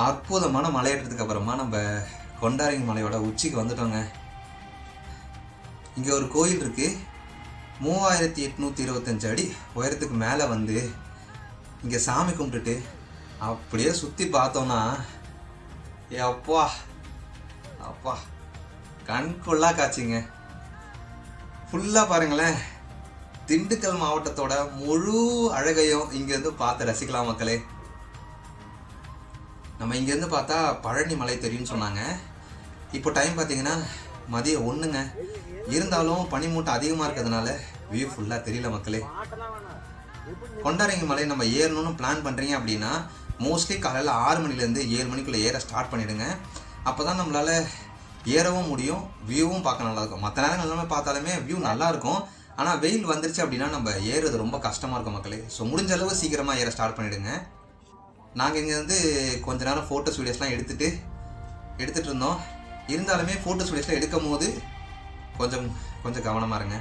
அற்புதமான மலையேற்றத்துக்கு அப்புறமா நம்ம கொண்டாரங்கி மலையோட உச்சிக்கு வந்துட்டோங்க. இங்கே ஒரு கோயில் இருக்குது. 3825 அடி உயரத்துக்கு மேலே வந்து இங்கே சாமி கும்பிட்டுட்டு அப்படியே சுற்றி பார்த்தோன்னா அப்பா அப்பா கண்கொள்ளா காட்சிங்க. ஃபுல்லாக பாருங்களேன், திண்டுக்கல் மாவட்டத்தோட முழு அழகையும் இங்கேருந்து பார்த்து ரசிக்கலாம் மக்களே. நம்ம இங்கேருந்து பார்த்தா பழனி மலை தெரியும்னு சொன்னாங்க. இப்போ டைம் பார்த்தீங்கன்னா மதியம் 1ங்க. இருந்தாலும் பனிமூட்டம் அதிகமாக இருக்கிறதுனால வியூ ஃபுல்லாக தெரியல மக்களே. கொண்டாரங்கி மலை நம்ம ஏறணும்னு பிளான் பண்ணுறீங்க அப்படின்னா மோஸ்ட்லி காலையில் 6 மணிலேருந்து 7 மணிக்குள்ளே ஏற ஸ்டார்ட் பண்ணிவிடுங்க. அப்போ தான் நம்மளால் ஏறவும் முடியும், வியூவும் பார்க்க நல்லாயிருக்கும். மற்ற நேரங்கள் எல்லாமே பார்த்தாலுமே வியூ நல்லாயிருக்கும். ஆனால் வெயில் வந்துருச்சு அப்படின்னா நம்ம ஏறுறது ரொம்ப கஷ்டமாக இருக்கும் மக்களே. ஸோ முடிஞ்ச அளவு சீக்கிரமாக ஏற ஸ்டார்ட் பண்ணிவிடுங்க. நாங்கள் இங்கே வந்து கொஞ்ச நேரம் ஃபோட்டோஸ் வீடியோஸ்லாம் எடுத்துகிட்டு இருந்தோம். இருந்தாலுமே ஃபோட்டோஸ் வீடியோஸ்லாம் எடுக்கும் போது கொஞ்சம் கவனமாக இருங்க.